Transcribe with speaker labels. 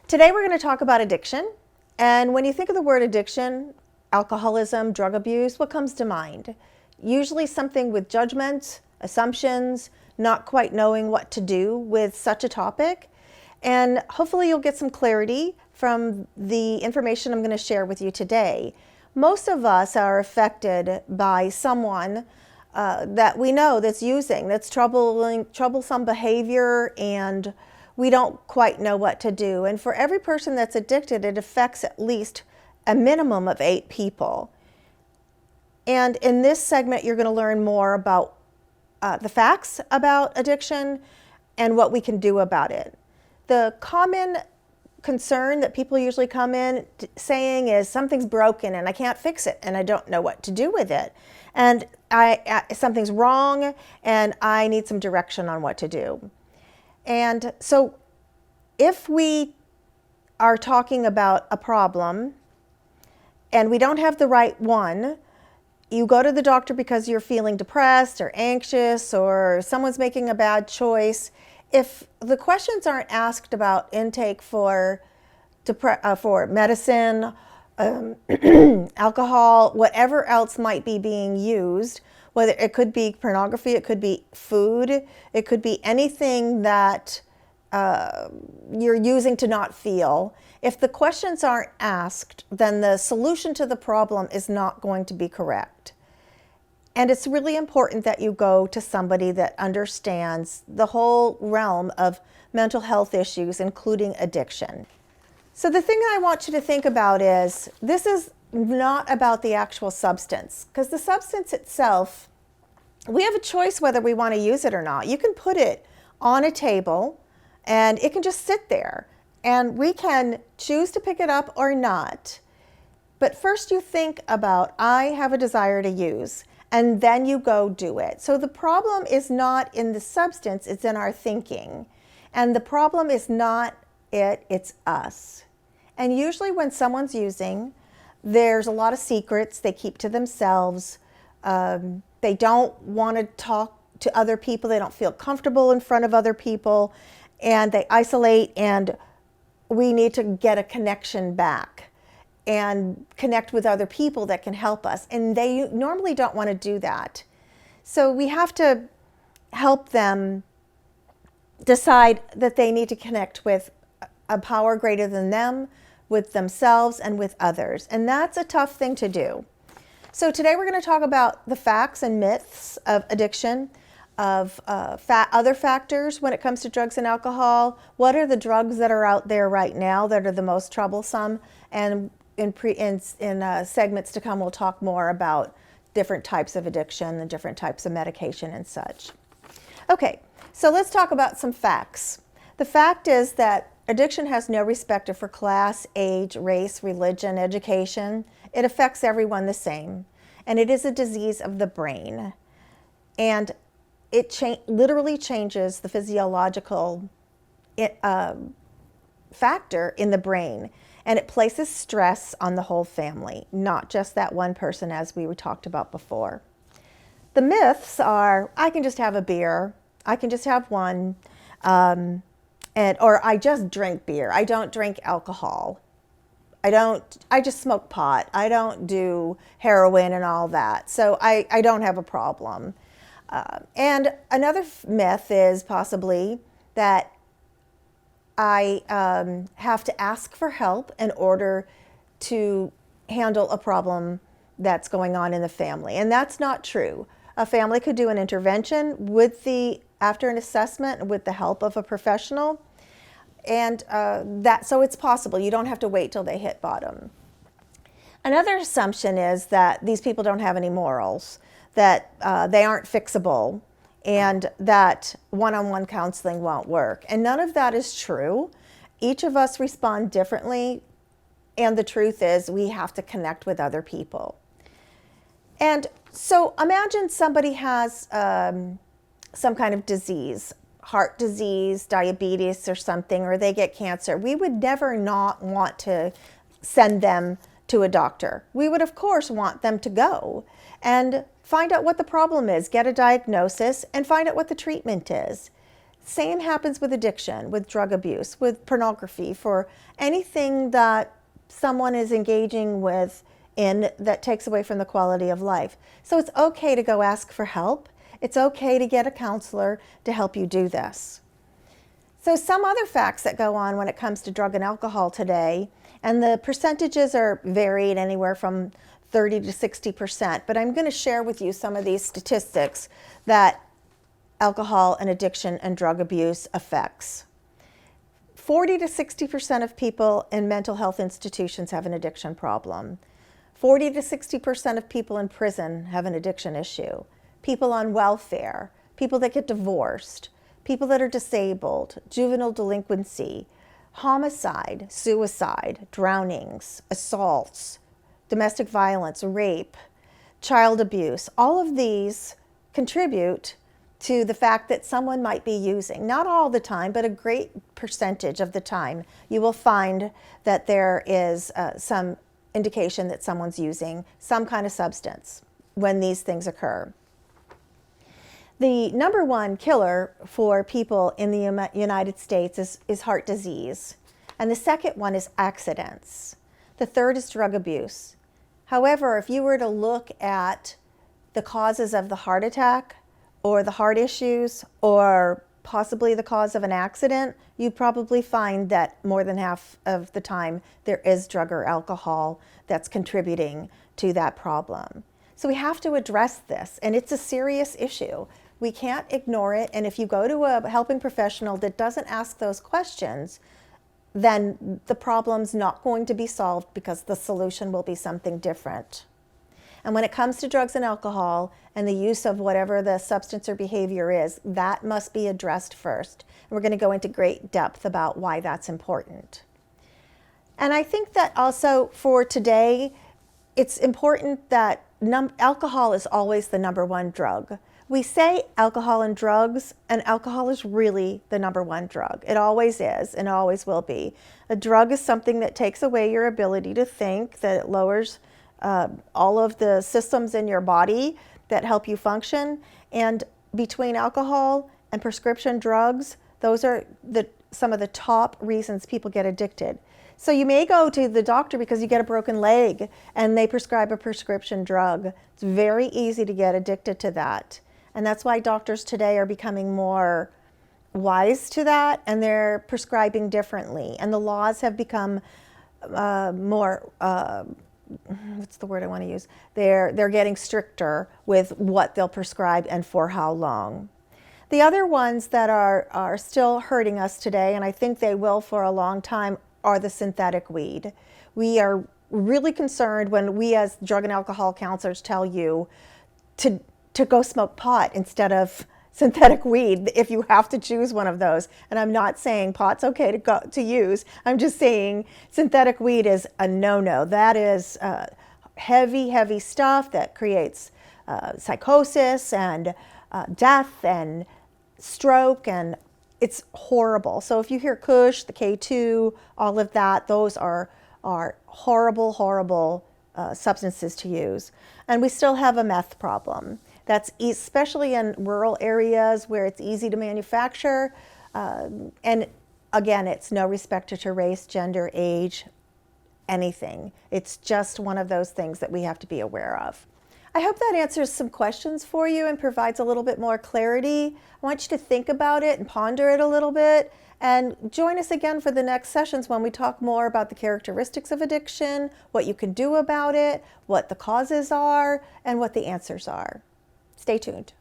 Speaker 1: Today we're going to talk about addiction. And when you think of the word addiction, alcoholism, drug abuse, what comes to mind? Usually something with judgment, assumptions, not quite knowing what to do with such a topic. And hopefully you'll get some clarity from the information I'm going to share with you today. Most of us are affected by someone that we know that's using, that's troublesome behavior, and we don't quite know what to do. And for every person that's addicted, it affects at least a minimum of 8 people. And in this segment, you're going to learn more about the facts about addiction and what we can do about it. The common concern that people usually come in saying is something's broken and I can't fix it and I don't know what to do with it. And something's wrong and I need some direction on what to do. And so if we are talking about a problem and we don't have the right one, you go to the doctor because you're feeling depressed or anxious or someone's making a bad choice. If the questions aren't asked about intake for medicine, alcohol, whatever else might be being used, whether it could be pornography, it could be food, it could be anything that you're using to not feel. If the questions aren't asked, then the solution to the problem is not going to be correct. And it's really important that you go to somebody that understands the whole realm of mental health issues, including addiction. So the thing I want you to think about is, this is not about the actual substance, because the substance itself, we have a choice whether we want to use it or not. You can put it on a table and it can just sit there and we can choose to pick it up or not. But first you think about, I have a desire to use, and then you go do it. So the problem is not in the substance, it's in our thinking. And the problem is not it, it's us. And usually when someone's using, there's a lot of secrets they keep to themselves. They don't want to talk to other people. They don't feel comfortable in front of other people, and they isolate, and we need to get a connection back and connect with other people that can help us. And they normally don't want to do that. So we have to help them decide that they need to connect with a power greater than them, with themselves, and with others. And that's a tough thing to do. So today we're going to talk about the facts and myths of addiction, of other factors when it comes to drugs and alcohol. What are the drugs that are out there right now that are the most troublesome? And in segments to come, we'll talk more about different types of addiction and different types of medication and such. Okay, so let's talk about some facts. The fact is that addiction has no respect for class, age, race, religion, education. It affects everyone the same. And it is a disease of the brain. And it literally changes the physiological factor in the brain. And it places stress on the whole family, not just that one person, as we talked about before. The myths are, I can just have a beer. I can just have one. Or I just drink beer. I don't drink alcohol. I just smoke pot. I don't do heroin and all that. So I don't have a problem. And another myth is possibly that I have to ask for help in order to handle a problem that's going on in the family. And that's not true. A family could do an intervention after an assessment with the help of a professional. And so it's possible. You don't have to wait till they hit bottom. Another assumption is that these people don't have any morals, that they aren't fixable, and that one-on-one counseling won't work. And none of that is true. Each of us respond differently, and the truth is we have to connect with other people. And so imagine somebody has some kind of disease, heart disease, diabetes or something, or they get cancer. We would never not want to send them to a doctor. We would, of course, want them to go and find out what the problem is, get a diagnosis, and find out what the treatment is. Same happens with addiction, with drug abuse, with pornography, for anything that someone is engaging with in that takes away from the quality of life. So it's okay to go ask for help. It's okay to get a counselor to help you do this. So some other facts that go on when it comes to drug and alcohol today, and the percentages are varied anywhere from 30 to 60%, but I'm going to share with you some of these statistics that alcohol and addiction and drug abuse affects. 40 to 60% of people in mental health institutions have an addiction problem. 40 to 60% of people in prison have an addiction issue. People on welfare, people that get divorced, people that are disabled, juvenile delinquency, homicide, suicide, drownings, assaults, domestic violence, rape, child abuse, all of these contribute to the fact that someone might be using. Not all the time, but a great percentage of the time, you will find that there is some indication that someone's using some kind of substance when these things occur. The number one killer for people in the United States is heart disease. And the second one is accidents. The third is drug abuse. However, if you were to look at the causes of the heart attack or the heart issues or possibly the cause of an accident, you'd probably find that more than half of the time there is drug or alcohol that's contributing to that problem. So we have to address this, and it's a serious issue. We can't ignore it, and if you go to a helping professional that doesn't ask those questions, then the problem's not going to be solved because the solution will be something different. And when it comes to drugs and alcohol and the use of whatever the substance or behavior is, that must be addressed first. And we're going to go into great depth about why that's important. And I think that also for today, it's important that alcohol is always the number one drug. We say alcohol and drugs, and alcohol is really the number one drug. It always is and always will be. A drug is something that takes away your ability to think, that it lowers all of the systems in your body that help you function. And between alcohol and prescription drugs, those are some of the top reasons people get addicted. So you may go to the doctor because you get a broken leg and they prescribe a prescription drug. It's very easy to get addicted to that. And that's why doctors today are becoming more wise to that, and they're prescribing differently. And the laws have become more, what's the word I want to use? They're getting stricter with what they'll prescribe and for how long. The other ones that are still hurting us today, and I think they will for a long time, are the synthetic weed. We are really concerned when we as drug and alcohol counselors tell you to go smoke pot instead of synthetic weed if you have to choose one of those. And I'm not saying pot's okay to use. I'm just saying synthetic weed is a no-no. That is heavy stuff that creates psychosis and death and stroke, and it's horrible. So if you hear Kush, the K2, all of that, those are horrible substances to use. And we still have a meth problem. That's especially in rural areas where it's easy to manufacture. And again, it's no respect to race, gender, age, anything. It's just one of those things that we have to be aware of. I hope that answers some questions for you and provides a little bit more clarity. I want you to think about it and ponder it a little bit. And join us again for the next sessions when we talk more about the characteristics of addiction, what you can do about it, what the causes are, and what the answers are. Stay tuned.